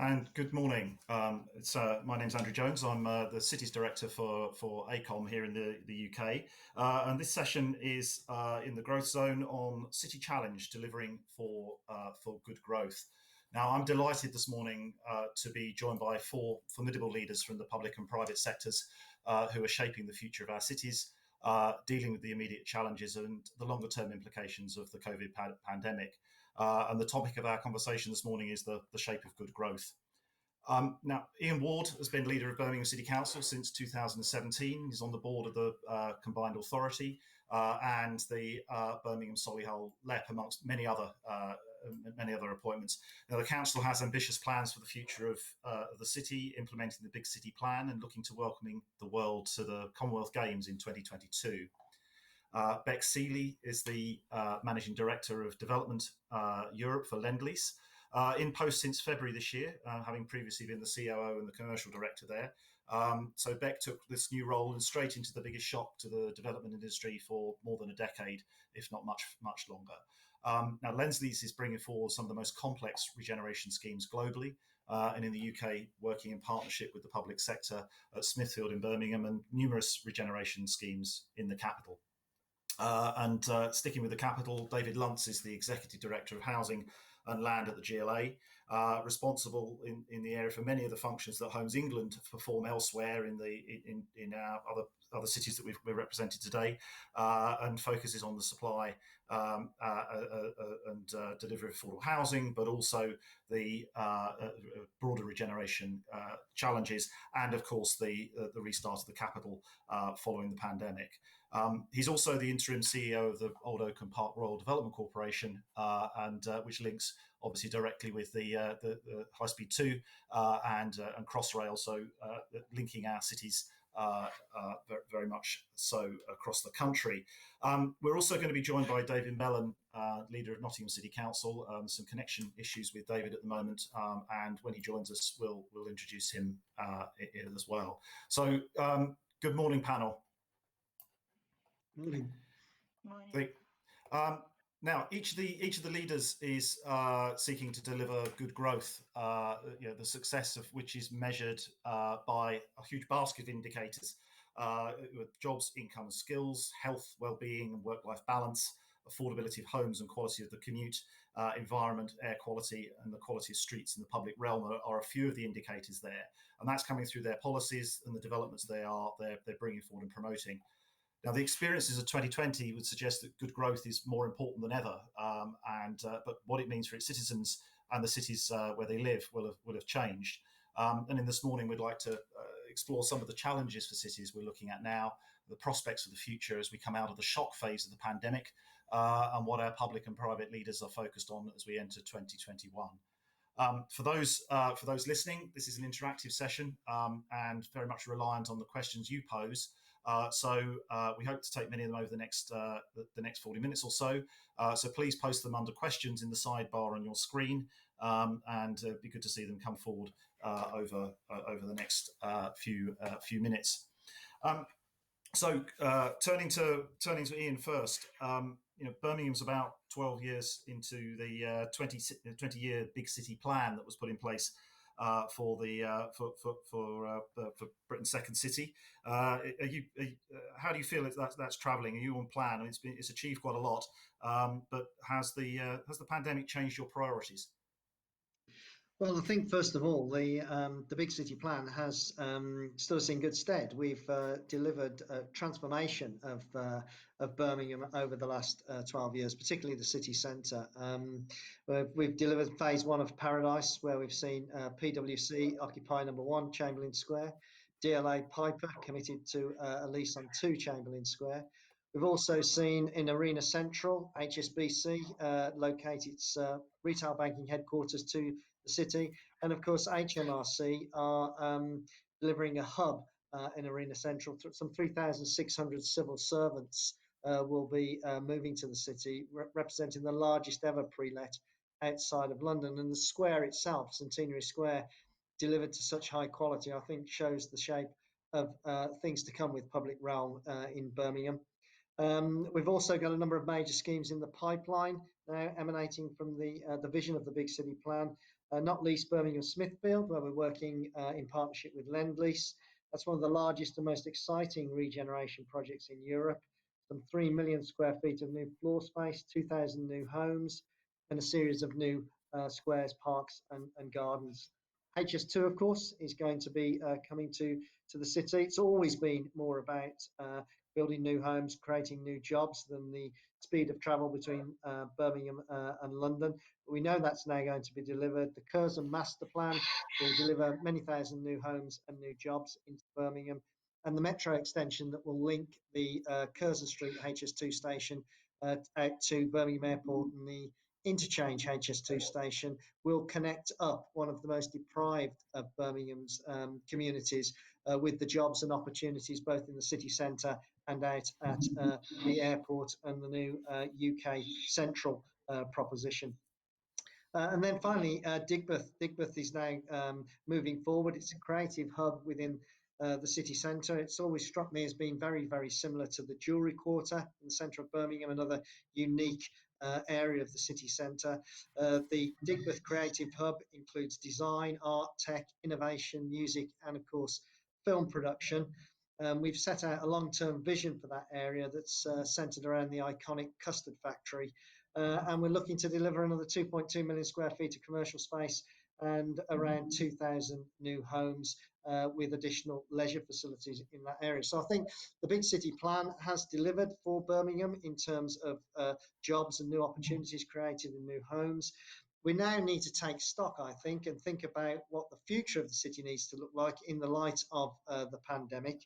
And good morning. My name's Andrew Jones. I'm the Cities Director for AECOM here in the UK. And this session is in the growth zone on City Challenge, delivering for good growth. Now, I'm delighted this morning to be joined by four formidable leaders from the public and private sectors who are shaping the future of our cities, dealing with the immediate challenges and the longer term implications of the COVID pandemic. And the topic of our conversation this morning is the shape of good growth. Now, Ian Ward has been leader of Birmingham City Council since 2017. He's on the board of the Combined Authority and the Birmingham Solihull LEP, amongst many other appointments. Now, the council has ambitious plans for the future of the city, implementing the Big City Plan and looking to welcoming the world to the Commonwealth Games in 2022. Seeley is the Managing Director of Development Europe for Lendlease. In post since February this year, having previously been the COO and the commercial director there. So Beck took this new role and straight into the biggest shock to the development industry for more than a decade, if not much longer. Now, Lendlease is bringing forward some of the most complex regeneration schemes globally, and in the UK, working in partnership with the public sector at Smithfield in Birmingham and numerous regeneration schemes in the capital. And sticking with the capital, David Lunts is the Executive Director of Housing and Land at the GLA, responsible in the area for many of the functions that Homes England perform elsewhere in our other cities that we're represented today, and focuses on the supply and delivery of affordable housing, but also the broader regeneration challenges, and of course the restart of the capital following the pandemic. He's also the interim CEO of the Old Oakham Park Royal Development Corporation, and which links obviously directly with the High Speed 2 and Crossrail, so linking our cities very much so across the country. We're also going to be joined by David Mellen, leader of Nottingham City Council. Some connection issues with David at the moment, and when he joins us, we'll introduce him as well. So, good morning, panel. Morning. Now, each of the leaders is seeking to deliver good growth. The success of which is measured by a huge basket of indicators: with jobs, income, and skills, health, well-being, and work-life balance, affordability of homes and quality of the commute, environment, air quality, and the quality of streets in the public realm are a few of the indicators there, and that's coming through their policies and the developments they're bringing forward and promoting. Now, the experiences of 2020 would suggest that good growth is more important than ever, but what it means for its citizens and the cities where they live will have changed. And in this morning, we'd like to explore some of the challenges for cities we're looking at now, the prospects of the future as we come out of the shock phase of the pandemic, and what our public and private leaders are focused on as we enter 2021. For those listening, this is an interactive session and very much reliant on the questions you pose. So we hope to take many of them over the next 40 minutes or so. So please post them under questions in the sidebar on your screen, and it'd be good to see them come forward over the next few minutes. So turning to Ian first. Birmingham's about 12 years into the 20-year Big City Plan that was put in place for Britain's second city. How do you feel that's travelling? Are you on plan? It's achieved quite a lot, but has the pandemic changed your priorities? Well, I think first of all, the Big City Plan has stood us in good stead. We've delivered a transformation of Birmingham over the last 12 years, particularly the city centre. We've delivered phase one of Paradise, where we've seen PwC occupy number 1, Chamberlain Square, DLA Piper committed to a lease on 2, Chamberlain Square. We've also seen in Arena Central, HSBC locate its retail banking headquarters to the city. And of course, HMRC are delivering a hub in Arena Central. Some 3,600 civil servants will be moving to the city, representing the largest ever pre-let outside of London. And the square itself, Centenary Square, delivered to such high quality, I think shows the shape of things to come with public realm in Birmingham. We've also got a number of major schemes in the pipeline, now emanating from the vision of the big city plan, not least Birmingham Smithfield, where we're working in partnership with Lendlease. That's one of the largest and most exciting regeneration projects in Europe. Some 3 million square feet of new floor space, 2,000 new homes, and a series of new squares, parks, and gardens. HS2, of course, is going to be coming to the city. It's always been more about building new homes, creating new jobs than the speed of travel between Birmingham and London. But we know that's now going to be delivered. The Curzon Master Plan will deliver many thousand new homes and new jobs into Birmingham. And the metro extension that will link the Curzon Street HS2 station out to Birmingham Airport and the interchange HS2 station will connect up one of the most deprived of Birmingham's communities with the jobs and opportunities both in the city centre and out at the airport and the new UK Central proposition. And then finally, Digbeth. Digbeth is now moving forward. It's a creative hub within the city centre. It's always struck me as being very, very similar to the Jewellery Quarter in the centre of Birmingham, another unique area of the city centre. The Digbeth Creative Hub includes design, art, tech, innovation, music, and of course, film production. We've set out a long-term vision for that area that's centred around the iconic custard factory. And we're looking to deliver another 2.2 million square feet of commercial space and around 2,000 new homes with additional leisure facilities in that area. So I think the big city plan has delivered for Birmingham in terms of jobs and new opportunities created in new homes. We now need to take stock, I think, and think about what the future of the city needs to look like in the light of the pandemic.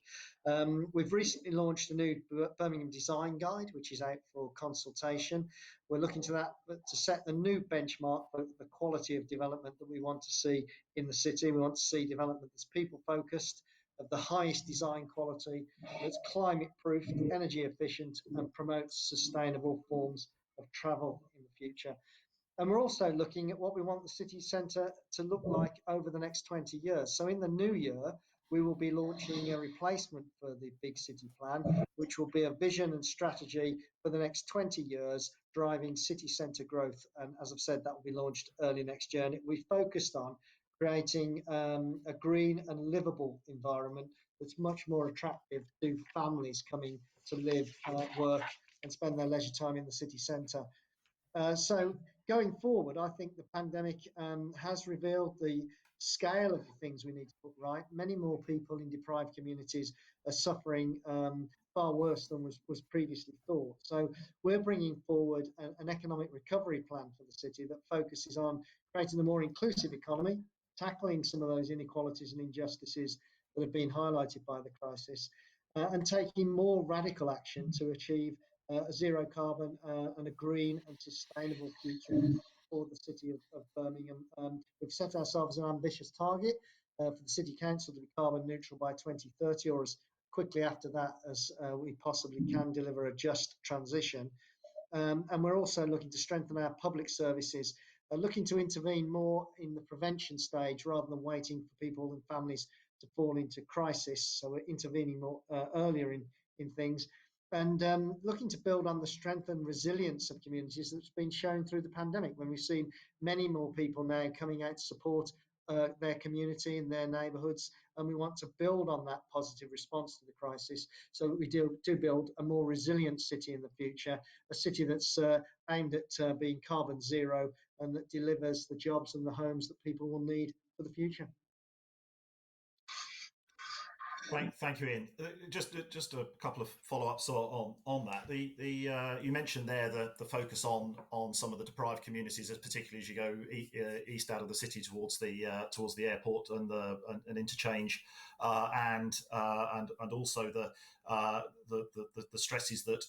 We've recently launched a new Birmingham Design Guide, which is out for consultation. We're looking to that to set the new benchmark for the quality of development that we want to see in the city. We want to see development that's people-focused, of the highest design quality, that's climate-proof, energy efficient, and promotes sustainable forms of travel in the future. And we're also looking at what we want the city centre to look like over the next 20 years. So in the new year, we will be launching a replacement for the big city plan, which will be a vision and strategy for the next 20 years, driving city centre growth. And as I've said, that will be launched early next year. And it will be focused on creating a green and livable environment that's much more attractive to families coming to live, work, and spend their leisure time in the city centre. So going forward, I think the pandemic has revealed the scale of the things we need to put right. Many more people in deprived communities are suffering far worse than was previously thought. So we're bringing forward an economic recovery plan for the city that focuses on creating a more inclusive economy, tackling some of those inequalities and injustices that have been highlighted by the crisis, and taking more radical action to achieve a zero carbon and a green and sustainable future for the city of Birmingham. We've set ourselves an ambitious target for the City Council to be carbon neutral by 2030, or as quickly after that as we possibly can deliver a just transition. And we're also looking to strengthen our public services, looking to intervene more in the prevention stage rather than waiting for people and families to fall into crisis. So we're intervening more earlier in things. And looking to build on the strength and resilience of communities that's been shown through the pandemic, when we've seen many more people now coming out to support their community and their neighbourhoods. And we want to build on that positive response to the crisis so that we do build a more resilient city in the future, a city that's aimed at being carbon zero and that delivers the jobs and the homes that people will need for the future. Thank you, Ian. Just a couple of follow-ups on that. You mentioned there the focus on some of the deprived communities, particularly as you go east out of the city towards the airport and an interchange, and also the stresses that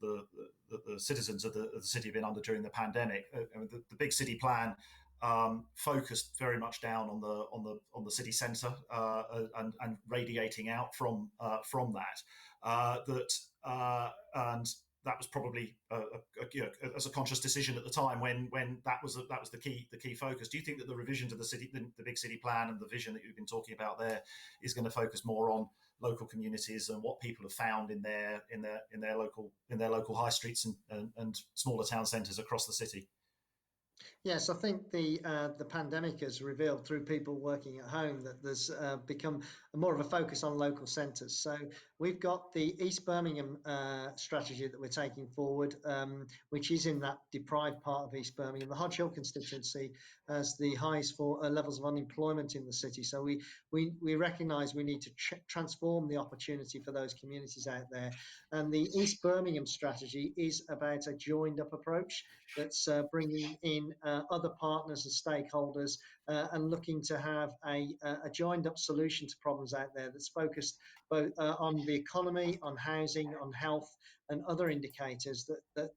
the citizens of the city have been under during the pandemic. The big city plan focused very much down on the city centre and radiating out from that. And that was probably as a conscious decision at the time when that was the key focus. Do you think that the revision to the big city plan and the vision that you've been talking about there is going to focus more on local communities and what people have found in their local high streets and smaller town centres across the city. Yes, I think the pandemic has revealed through people working at home that there's become more of a focus on local centres. So we've got the East Birmingham strategy that we're taking forward, which is in that deprived part of East Birmingham. The Hodge Hill constituency has the highest levels of unemployment in the city. So we recognise we need to transform the opportunity for those communities out there. And the East Birmingham strategy is about a joined up approach that's bringing in other partners and stakeholders and looking to have a joined up solution to problems out there that's focused both on the economy, on housing, on health and other indicators that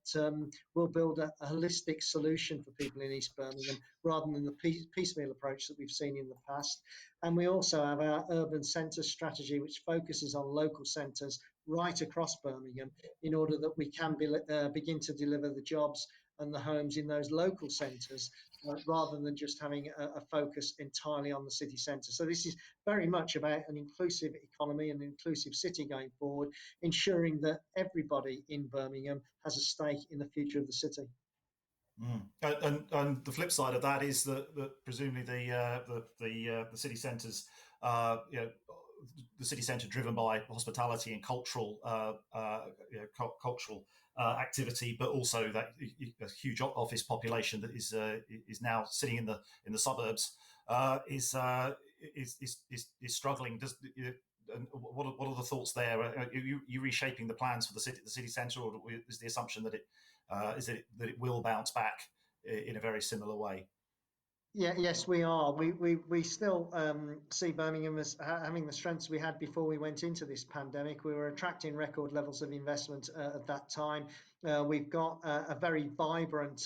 will build a holistic solution for people in East Birmingham rather than the piecemeal approach that we've seen in the past. And we also have our urban centre strategy, which focuses on local centres right across Birmingham in order that we can begin to deliver the jobs and the homes in those local centres rather than just having a focus entirely on the city centre. So this is very much about an inclusive economy and an inclusive city going forward, ensuring that everybody in Birmingham has a stake in the future of the city. And the flip side of that is that presumably the city centres, the city centre driven by hospitality and cultural activity, but also that a huge office population that is now sitting in the suburbs is struggling. And what are the thoughts there? Are you reshaping the plans for the city centre, or is the assumption that it will bounce back in a very similar way? Yes, we are. We still see Birmingham as having the strengths we had before we went into this pandemic. We were attracting record levels of investment at that time. We've got a very vibrant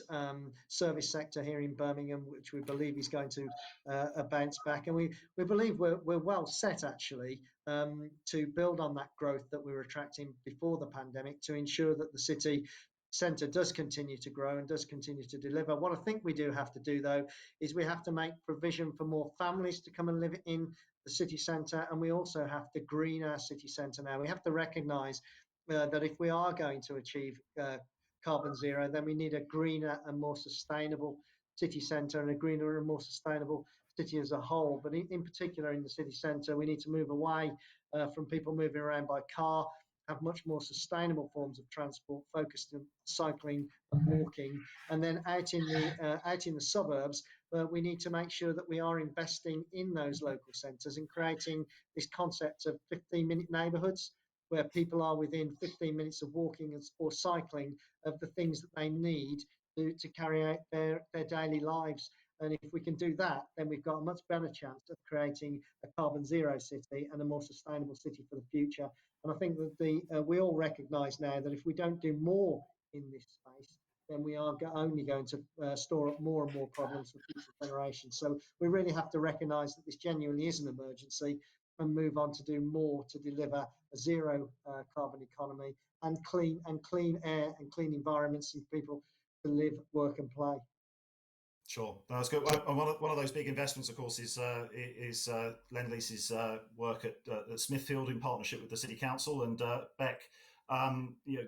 service sector here in Birmingham, which we believe is going to bounce back. And we believe we're well set, actually, to build on that growth that we were attracting before the pandemic to ensure that the city centre does continue to grow and does continue to deliver. What I think we do have to do, though, is we have to make provision for more families to come and live in the city centre, and we also have to green our city centre now. We have to recognise that if we are going to achieve carbon zero, then we need a greener and more sustainable city centre and a greener and more sustainable city as a whole. But in particular in the city centre, we need to move away from people moving around by car, have much more sustainable forms of transport focused on cycling and walking. And then out in the suburbs, we need to make sure that we are investing in those local centres and creating this concept of 15-minute neighbourhoods where people are within 15 minutes of walking or cycling of the things that they need to carry out their daily lives. And if we can do that, then we've got a much better chance of creating a carbon zero city and a more sustainable city for the future. And I think that we all recognise now that if we don't do more in this space, then we are only going to store up more and more problems for future generations. So we really have to recognise that this genuinely is an emergency and move on to do more to deliver a zero carbon economy and clean air and clean environments for people to live, work and play. Sure, that's good. And one of those big investments, of course, is Lendlease's work at Smithfield in partnership with the City Council and Beck.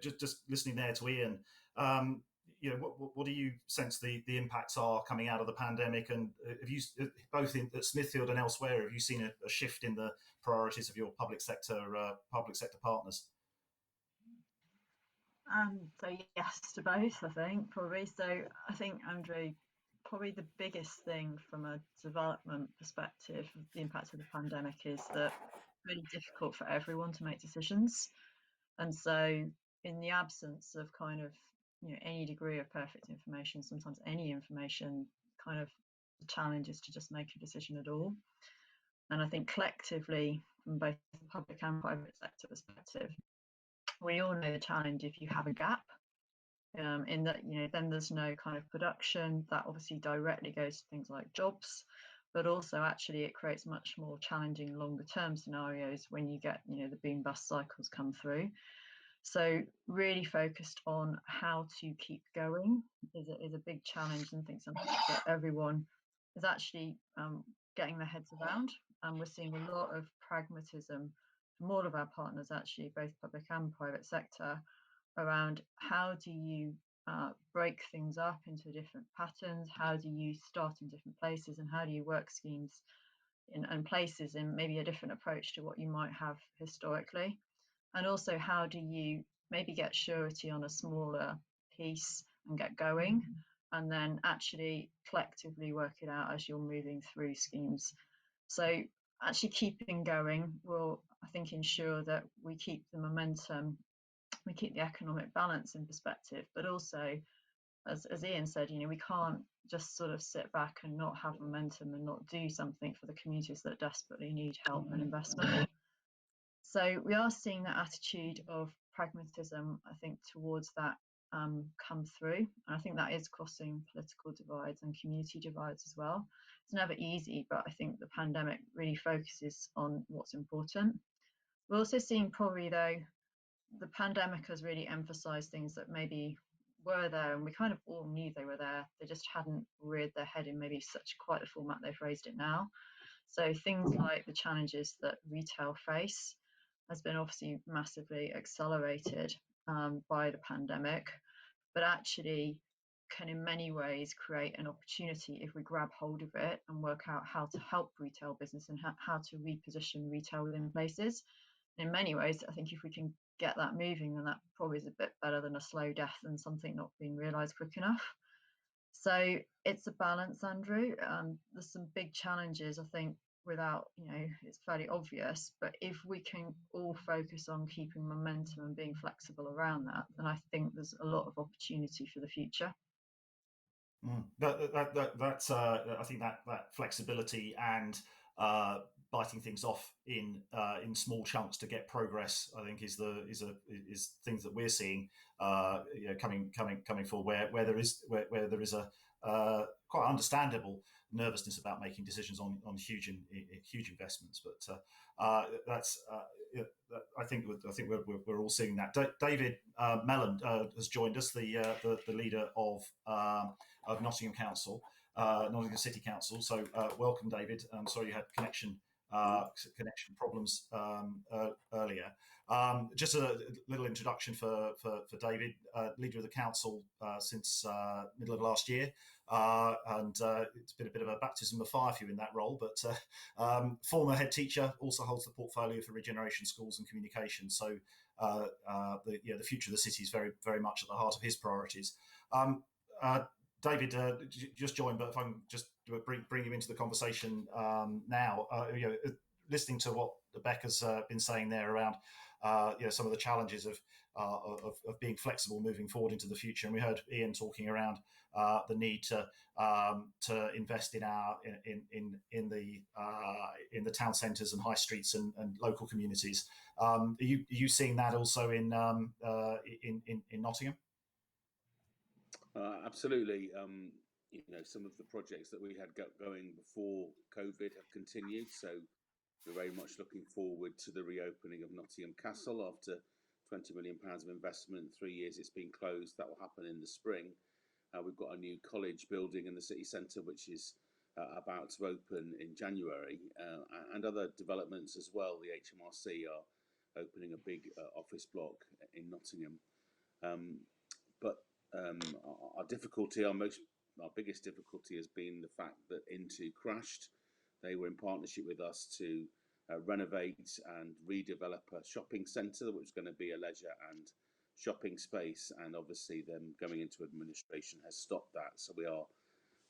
Just listening there to Ian, what do you sense the impacts are coming out of the pandemic? And have you both at Smithfield and elsewhere, have you seen a shift in the priorities of your public sector partners? So yes to both, I think, probably. So I think, Andrew, probably the biggest thing from a development perspective, the impact of the pandemic is that it's really difficult for everyone to make decisions. And so in the absence of kind of, any degree of perfect information, sometimes any information, kind of the challenge is to just make a decision at all. And I think collectively, from both the public and private sector perspective, we all know the challenge if you have a gap in that, then there's no kind of production that obviously directly goes to things like jobs, but also actually it creates much more challenging longer term scenarios when you get, the boom bust cycles come through. So really focused on how to keep going is a big challenge, and I think something that everyone is actually getting their heads around. And we're seeing a lot of pragmatism from all of our partners, actually, both public and private sector, around how do you break things up into different patterns, how do you start in different places, and how do you work schemes and places in maybe a different approach to what you might have historically. And also, how do you maybe get surety on a smaller piece and get going, and then actually collectively work it out as you're moving through schemes. So actually keeping going will, I think, ensure that we keep the momentum, we keep the economic balance in perspective, but also, as Ian said, we can't just sort of sit back and not have momentum and not do something for the communities that desperately need help and investment. So we are seeing that attitude of pragmatism, I think, towards that come through. And I think that is crossing political divides and community divides as well. It's never easy, but I think the pandemic really focuses on what's important. We're also seeing probably, though, the pandemic has really emphasised things that maybe were there, and we kind of all knew they were there. They just hadn't reared their head in maybe such quite the format they've raised it now. So things like the challenges that retail face has been obviously massively accelerated by the pandemic, but actually can in many ways create an opportunity if we grab hold of it and work out how to help retail business and how to reposition retail within places. In many ways, I think if we can get that moving, then that probably is a bit better than a slow death and something not being realised quick enough. So it's a balance, Andrew. There's some big challenges, I think, without, it's fairly obvious, but if we can all focus on keeping momentum and being flexible around that, then I think there's a lot of opportunity for the future. That's I think that flexibility and biting things off in small chunks to get progress, I think is things that we're seeing coming forward where there is a quite understandable nervousness about making decisions on huge investments, but that's I think we're all seeing that. David Mellen has joined us, the leader of Nottingham Council, Nottingham City Council. So welcome, David. I'm sorry you had connection problems earlier. Just a little introduction for David, leader of the council since middle of last year, and it's been a bit of a baptism of fire for you in that role, but former head teacher, also holds the portfolio for regeneration schools and communication. So the future of the city is very, very much at the heart of his priorities. David just joined, but if I can just bring you into the conversation now, listening to what Becca's been saying there around some of the challenges of being flexible moving forward into the future, and we heard Ian talking around the need to invest in the town centres and high streets and local communities. Are you seeing that also in Nottingham? Absolutely. Some of the projects that we had going before COVID have continued. So we're very much looking forward to the reopening of Nottingham Castle after £20 million of investment. 3 years it's been closed. That will happen in the spring. We've got a new college building in the city centre, which is about to open in January, and other developments as well. The HMRC are opening a big office block in Nottingham. Our biggest difficulty has been the fact that Into crashed. They were in partnership with us to renovate and redevelop a shopping centre, which is going to be a leisure and shopping space, and obviously them going into administration has stopped that. So we are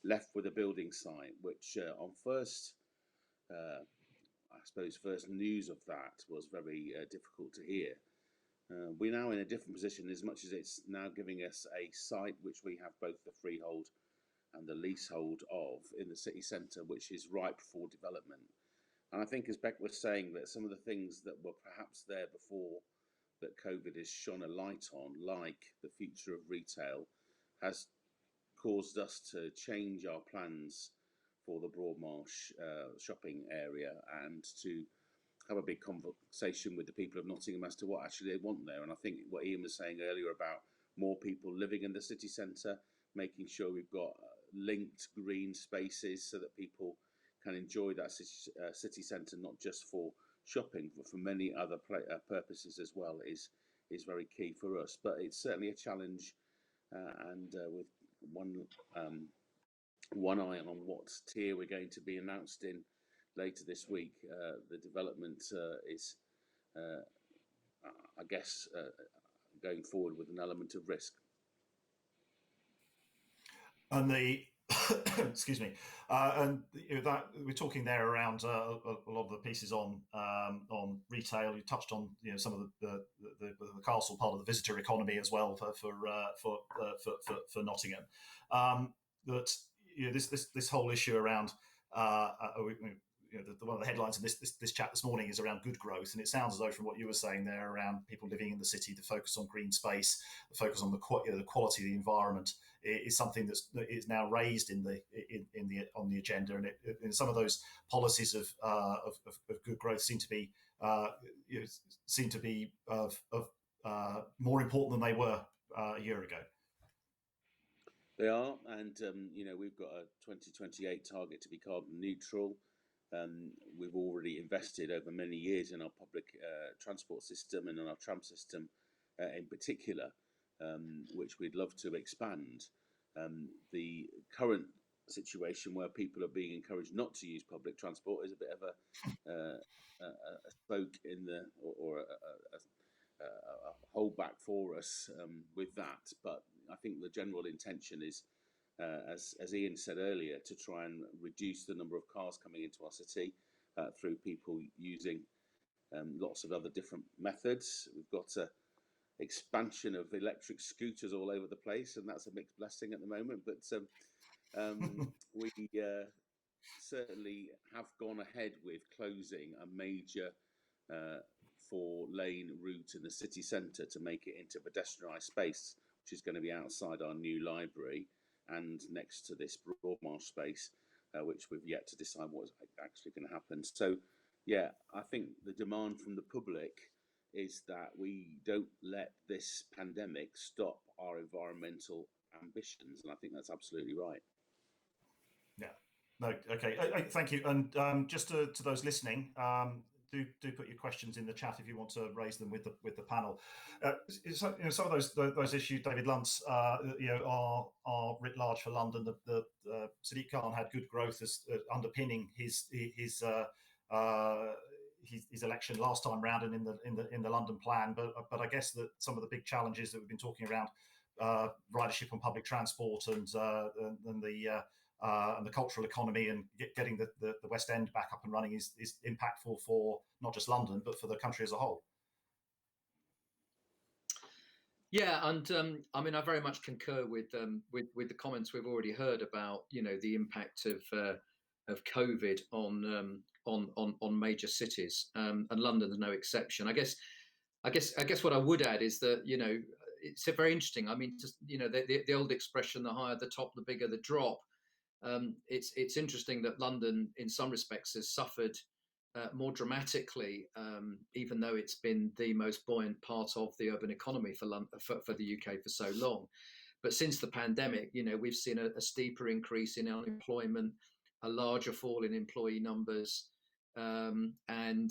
left with a building site, which on first news of that was very difficult to hear. We're now in a different position, as much as it's now giving us a site which we have both the freehold and the leasehold of in the city centre, which is ripe for development. And I think, as Beck was saying, that some of the things that were perhaps there before that COVID has shone a light on, like the future of retail, has caused us to change our plans for the Broadmarsh shopping area and to have a big conversation with the people of Nottingham as to what actually they want there. And I think what Ian was saying earlier about more people living in the city centre, making sure we've got linked green spaces so that people can enjoy that city centre, not just for shopping for many other purposes as well is very key for us. But it's certainly a challenge, and with one eye on what tier we're going to be announced in later this week. The development is, I guess, going forward with an element of risk. And the excuse me, and that we're talking there around a lot of the pieces on retail. You touched on some of the castle part of the visitor economy as well for Nottingham. That this whole issue around one of the headlines of this chat this morning is around good growth, and it sounds as though from what you were saying there around people living in the city, the focus on green space, the focus on the quality of the environment is something that is now raised on the agenda, and some of those policies of good growth seem to be more important than they were a year ago. They are, and we've got a 2028 target to be carbon neutral. We've already invested over many years in our public transport system and in our tram system in particular, which we'd love to expand. The current situation where people are being encouraged not to use public transport is a bit of a spoke in the or a holdback for us with that. But I think the general intention is, as Ian said earlier, to try and reduce the number of cars coming into our city through people using lots of other different methods. We've got a expansion of electric scooters all over the place, and that's a mixed blessing at the moment. But we certainly have gone ahead with closing a major 4-lane route in the city centre to make it into pedestrianised space, which is going to be outside our new library and next to this Broadmarsh space, which we've yet to decide what's actually going to happen. So, yeah, I think the demand from the public is that we don't let this pandemic stop our environmental ambitions, and I think that's absolutely right. Yeah. No. Okay. Thank you. And just to those listening, do put your questions in the chat if you want to raise them with the panel. Some of those issues, David Lunts, are writ large for London. The Sadiq Khan had good growth as underpinning his election last time round and in the London plan. But I guess that some of the big challenges that we've been talking around, ridership on public transport and the cultural economy and getting the West End back up and running is impactful for not just London but for the country as a whole. Yeah, and I mean, I very much concur with the comments we've already heard about the impact of COVID on major cities, and London's no exception. I guess what I would add is that it's very interesting. I mean, just the old expression, the higher the top, the bigger the drop. It's interesting that London, in some respects, has suffered more dramatically, even though it's been the most buoyant part of the urban economy for the UK for so long. But since the pandemic, we've seen a steeper increase in unemployment, a larger fall in employee numbers, and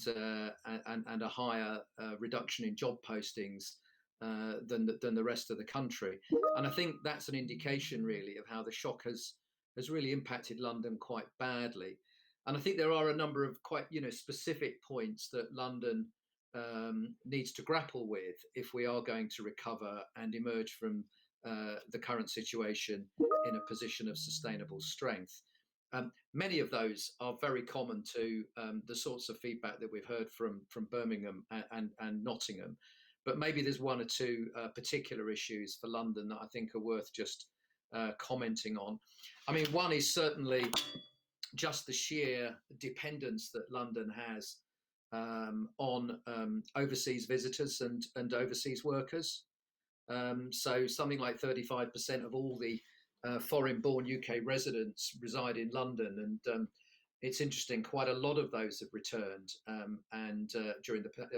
a higher reduction in job postings than the rest of the country. And I think that's an indication, really, of how the shock has really impacted London quite badly. And I think there are a number of quite specific points that London needs to grapple with if we are going to recover and emerge from the current situation in a position of sustainable strength. Many of those are very common to the sorts of feedback that we've heard from Birmingham and Nottingham. But maybe there's one or two particular issues for London that I think are worth just commenting on. I mean, one is certainly just the sheer dependence that London has on overseas visitors and overseas workers. So something like 35% of all the foreign-born UK residents reside in London, and it's interesting. Quite a lot of those have returned, and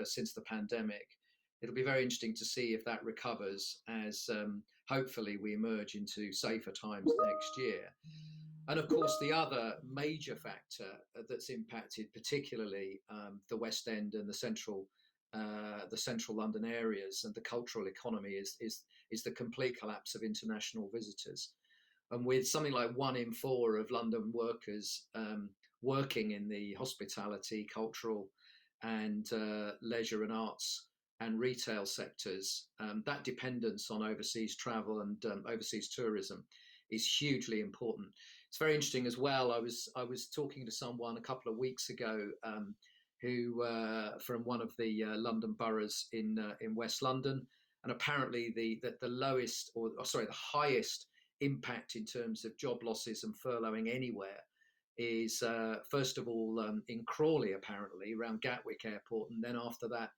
since the pandemic. It'll be very interesting to see if that recovers as hopefully we emerge into safer times next year. And of course, the other major factor that's impacted particularly the West End and the central London areas and the cultural economy is the complete collapse of international visitors. And with something like 1 in 4 of London workers working in the hospitality, cultural, and leisure and arts and retail sectors, that dependence on overseas travel and overseas tourism is hugely important. It's very interesting as well. I was talking to someone a couple of weeks ago who from one of the London boroughs in West London, and apparently the lowest or sorry the highest impact in terms of job losses and furloughing anywhere is first of all in Crawley, apparently around Gatwick Airport, and then after that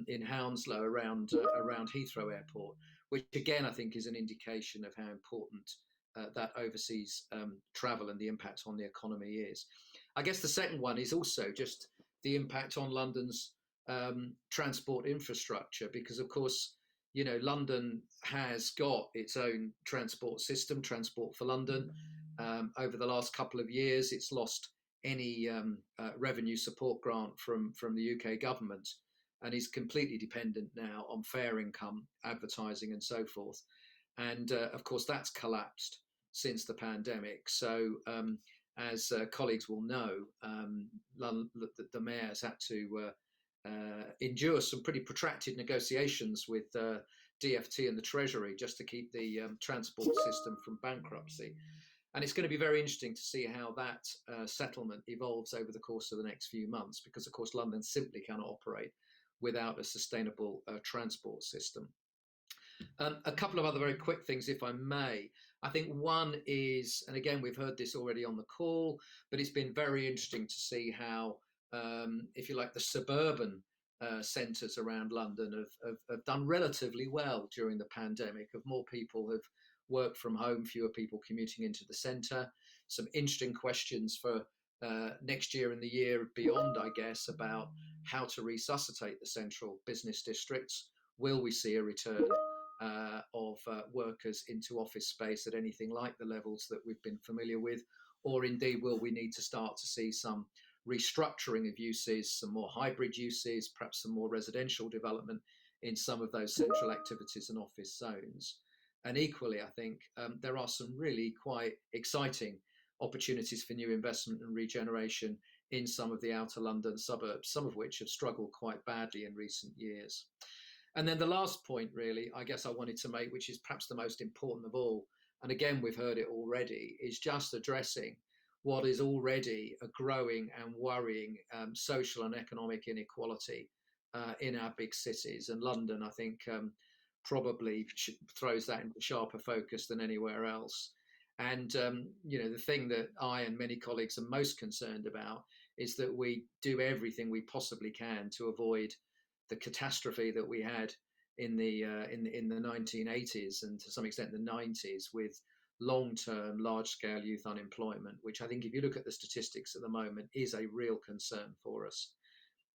in Hounslow around Heathrow Airport, which again I think is an indication of how important that overseas travel and the impact on the economy is. I guess the second one is also just the impact on London's transport infrastructure, because of course, you know, London has got its own transport system, Transport for London. Over the last couple of years, it's lost any revenue support grant from the UK government, and is completely dependent now on fare income, advertising, and so forth. And of course, that's collapsed since the pandemic. So, as colleagues will know, the mayor has had to endure some pretty protracted negotiations with DfT and the Treasury just to keep the transport system from bankruptcy. And it's going to be very interesting to see how that settlement evolves over the course of the next few months, because of course London simply cannot operate without a sustainable transport system. A couple of other very quick things, if I may. I think one is, and again, we've heard this already on the call, but it's been very interesting to see how, if you like, the suburban centres around London have done relatively well during the pandemic. Of more people have worked from home, fewer people commuting into the centre. Some interesting questions for next year and the year beyond, I guess, about how to resuscitate the central business districts. Will we see a return of workers into office space at anything like the levels that we've been familiar with? Or indeed, will we need to start to see some restructuring of uses, some more hybrid uses, perhaps some more residential development in some of those central activities and office zones? And equally, I think there are some really quite exciting opportunities for new investment and regeneration in some of the outer London suburbs, some of which have struggled quite badly in recent years. And then the last point, really, I guess I wanted to make, which is perhaps the most important of all, and again, we've heard it already, is just addressing what is already a growing and worrying social and economic inequality in our big cities. And London, I think, probably throws that into sharper focus than anywhere else. And, you know, the thing that I and many colleagues are most concerned about is that we do everything we possibly can to avoid the catastrophe that we had in the 1980s and to some extent the 90s with long-term, large-scale youth unemployment, which I think, if you look at the statistics at the moment, is a real concern for us.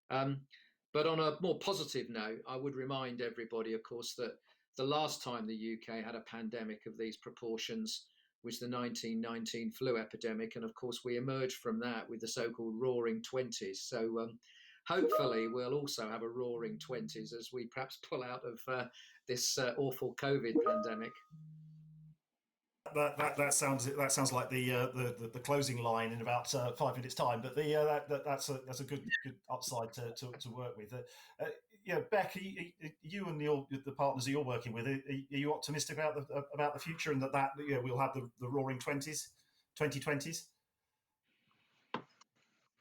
But on a more positive note, I would remind everybody, of course, that the last time the UK had a pandemic of these proportions was the 1919 flu epidemic. And of course, we emerged from that with the so-called roaring 20s. So hopefully we'll also have a roaring 20s as we perhaps pull out of this awful COVID pandemic. That sounds like the closing line in about 5 minutes' time. But that's a good upside to work with. Beck, you and the partners that you're working with, are you optimistic about the future and that we'll have the roaring 2020s?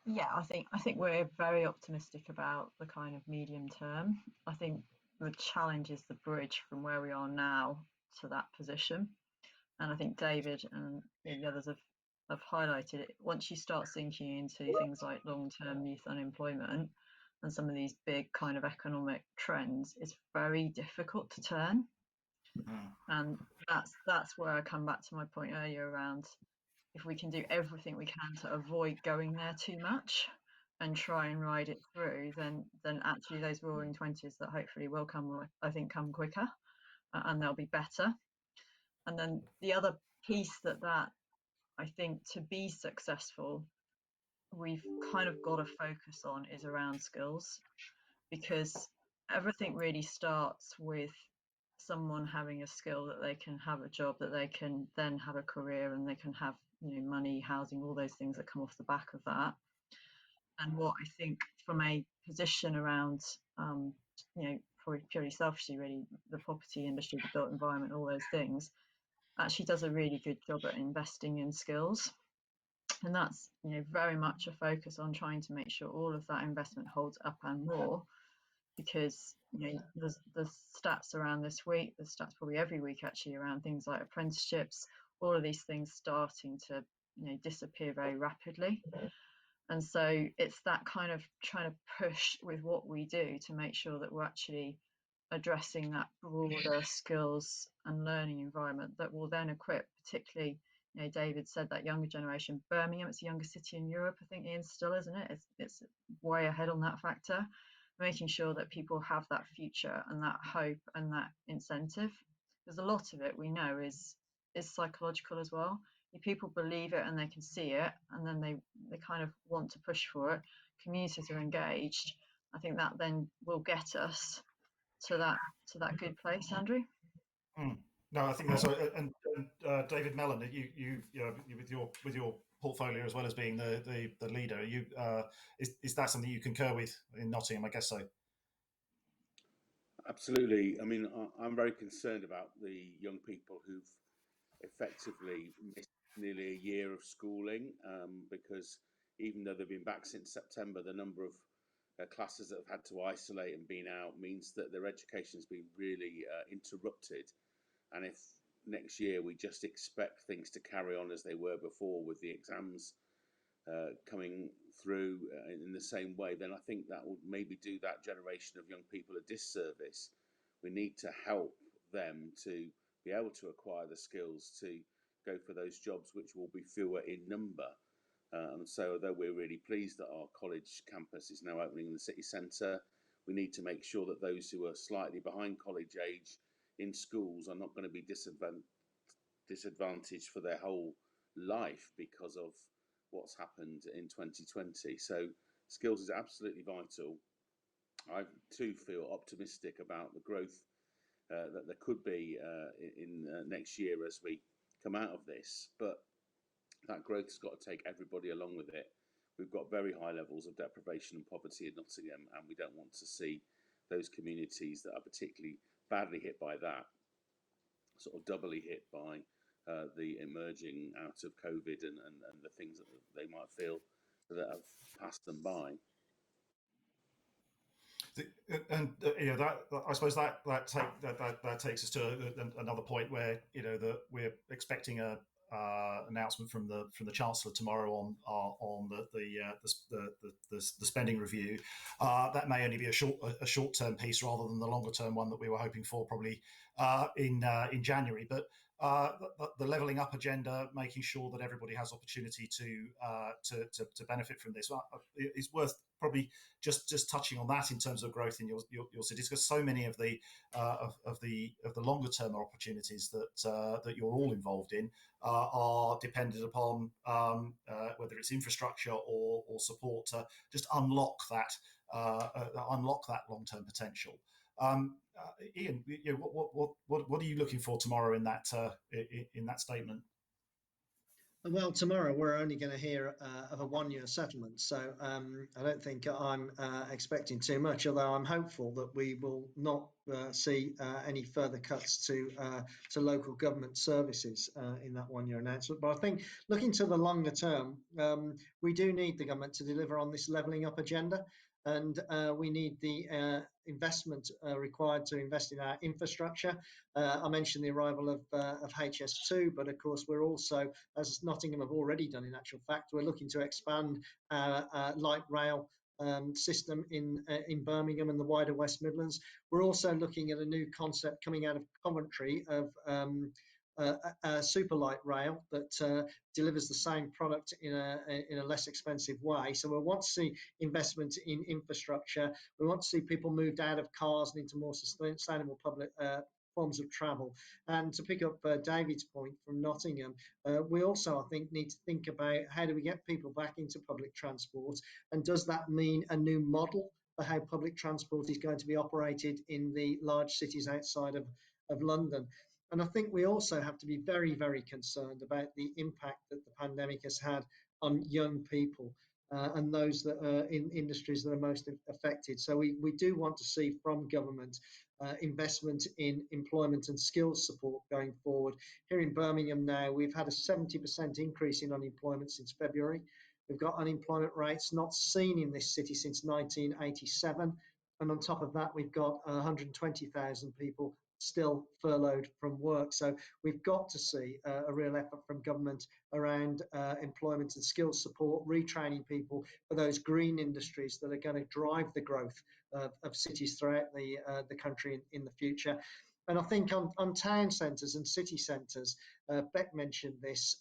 Yeah, I think we're very optimistic about the kind of medium term. I think the challenge is the bridge from where we are now to that position. And I think David and the others have highlighted it. Once you start sinking into things like long-term youth unemployment and some of these big kind of economic trends, it's very difficult to turn. And that's where I come back to my point earlier around, if we can do everything we can to avoid going there too much and try and ride it through, then actually those roaring 20s that hopefully will come, I think, come quicker and they'll be better. And then the other piece that I think to be successful, we've kind of got to focus on is around skills, because everything really starts with someone having a skill that they can have a job, that they can then have a career, and they can have, money, housing, all those things that come off the back of that. And what I think from a position around, probably purely selfishly, really, the property industry, the built environment, all those things, actually does a really good job at investing in skills. And that's, very much a focus on trying to make sure all of that investment holds up and more, because, there's stats around this week, there's stats probably every week actually around things like apprenticeships, all of these things starting to, disappear very rapidly. And so it's that kind of trying to push with what we do to make sure that we're actually addressing that broader skills and learning environment that will then equip, particularly, David said that younger generation. Birmingham, it's the youngest city in Europe, I think, Ian, still, isn't it? It's way ahead on that factor, making sure that people have that future and that hope and that incentive. Because a lot of it, we know, is psychological as well. If people believe it and they can see it, and then they kind of want to push for it, communities are engaged, I think that then will get us to that good place, Andrew. No, I think that's and David Mellen, you with your portfolio as well as being the leader, is that something you concur with in Nottingham? I guess so. Absolutely. I mean, I'm very concerned about the young people who've effectively missed nearly a year of schooling, because even though they've been back since September, the number of classes that have had to isolate and been out means that their education has been really interrupted. And if next year we just expect things to carry on as they were before, with the exams coming through in the same way, then I think that would maybe do that generation of young people a disservice. We need to help them to be able to acquire the skills to go for those jobs, which will be fewer in number. And so although we're really pleased that our college campus is now opening in the city centre, we need to make sure that those who are slightly behind college age in schools are not going to be disadvantaged for their whole life because of what's happened in 2020. So skills is absolutely vital. I too feel optimistic about the growth that there could be in next year as we come out of this, but that growth has got to take everybody along with it. We've got very high levels of deprivation and poverty in Nottingham, and we don't want to see those communities that are particularly badly hit by that sort of doubly hit by the emerging out of COVID and the things that they might feel that have passed them by. And that I suppose that takes us to another point where that we're expecting a announcement from the Chancellor tomorrow on the spending review. That may only be a short-term piece rather than the longer-term one that we were hoping for, probably in January. But the levelling up agenda, making sure that everybody has opportunity to benefit from this, is worth probably just touching on that in terms of growth in your cities, because so many of the longer term opportunities that you're all involved in are dependent upon whether it's infrastructure or support to just unlock that long term potential. Ian, what are you looking for tomorrow in that statement? Well, tomorrow we're only going to hear of a one-year settlement, so I don't think I'm expecting too much, although I'm hopeful that we will not see any further cuts to local government services in that one-year announcement. But I think looking to the longer term, we do need the government to deliver on this levelling up agenda, and we need the investment required to invest in our infrastructure. I mentioned the arrival of HS2, but of course we're also, as Nottingham have already done in actual fact, we're looking to expand our light rail system in Birmingham and the wider West Midlands. We're also looking at a new concept coming out of Coventry of a super light rail that delivers the same product in a less expensive way. So we want to see investment in infrastructure. We want to see people moved out of cars and into more sustainable public forms of travel. And to pick up David's point from Nottingham, we also, I think, need to think about how do we get people back into public transport, and does that mean a new model for how public transport is going to be operated in the large cities outside of London? And I think we also have to be very, very concerned about the impact that the pandemic has had on young people and those that are in industries that are most affected. So we do want to see from government investment in employment and skills support going forward. Here in Birmingham now, we've had a 70% increase in unemployment since February. We've got unemployment rates not seen in this city since 1987. And on top of that, we've got 120,000 people still furloughed from work. So we've got to see a real effort from government around employment and skills support, retraining people for those green industries that are going to drive the growth of cities throughout the country in the future. And I think on town centres and city centres, Beck mentioned this,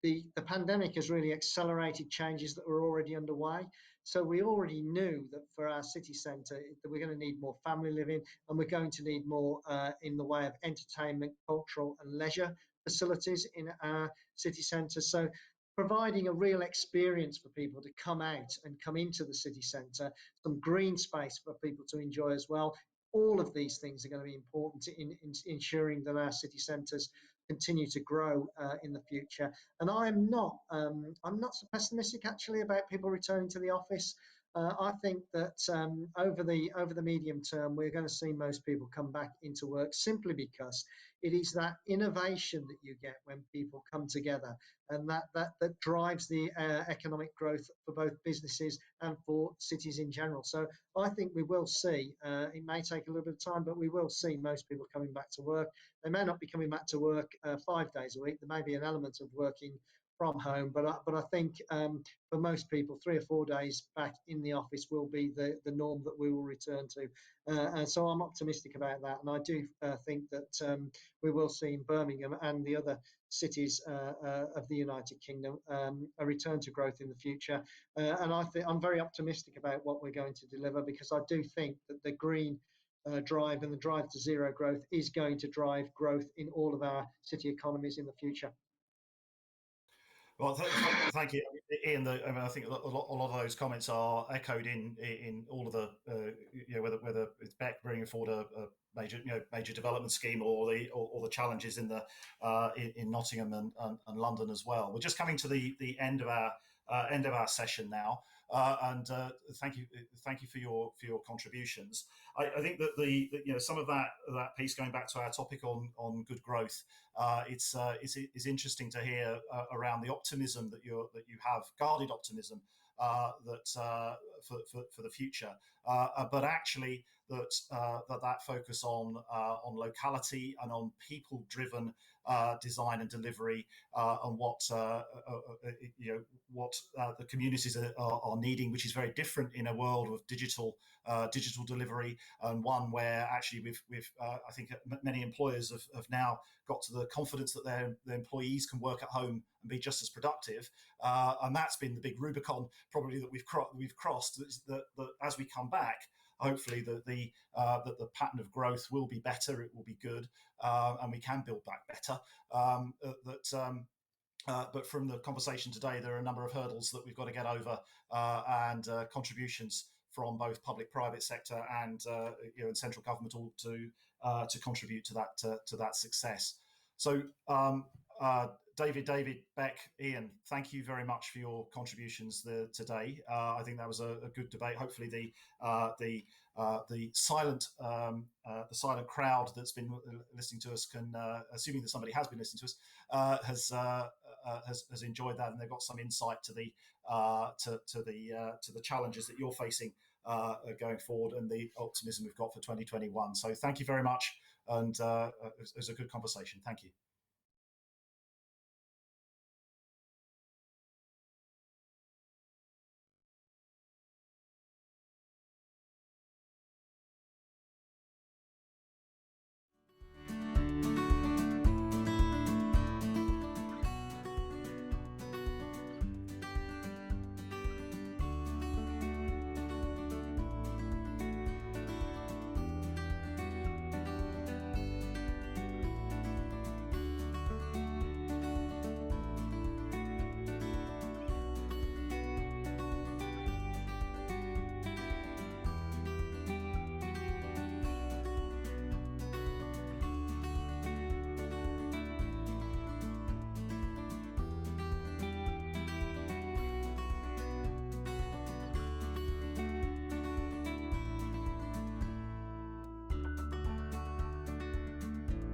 the pandemic has really accelerated changes that were already underway. So we already knew that for our city centre that we're going to need more family living, and we're going to need more in the way of entertainment, cultural and leisure facilities in our city centre. So providing a real experience for people to come out and come into the city centre, some green space for people to enjoy as well. All of these things are going to be important in ensuring that our city centres continue to grow in the future. And I'm not so pessimistic actually about people returning to the office. I think that over the medium term, we're going to see most people come back into work, simply because it is that innovation that you get when people come together, and that drives the economic growth for both businesses and for cities in general. So I think we will see, it may take a little bit of time, but we will see most people coming back to work. They may not be coming back to work 5 days a week. There may be an element of working from home, but I think for most people, 3 or 4 days back in the office will be the norm that we will return to. And so I'm optimistic about that. And I do think that we will see in Birmingham and the other cities of the United Kingdom a return to growth in the future. And I'm very optimistic about what we're going to deliver, because I do think that the green drive and the drive to zero growth is going to drive growth in all of our city economies in the future. Well, thank you, Ian. I think a lot of those comments are echoed in all of the, whether it's Beck bringing forward a major development scheme, or the challenges in Nottingham and London as well. We're just coming to the end of our session now, and thank you for your contributions. I think that some of that piece, going back to our topic on good growth, it's interesting to hear around the optimism that you have, guarded optimism for the future, but actually that focus on locality and on people-driven design and delivery, and what the communities are needing, which is very different in a world of digital delivery, and one where actually we've I think many employers have now got to the confidence that their employees can work at home and be just as productive, and that's been the big Rubicon probably that we've crossed. That as we come back, hopefully that the pattern of growth will be better, it will be good, and we can build back better. But from the conversation today, there are a number of hurdles that we've got to get over, and contributions from both public, private sector, and and central government all to contribute to that success. So, David, Beck, Ian, thank you very much for your contributions today. I think that was a good debate. Hopefully, the silent crowd that's been listening to us can, assuming that somebody has been listening to us, has enjoyed that, and they've got some insight to the challenges that you're facing going forward, and the optimism we've got for 2021. So thank you very much, and it was a good conversation. Thank you.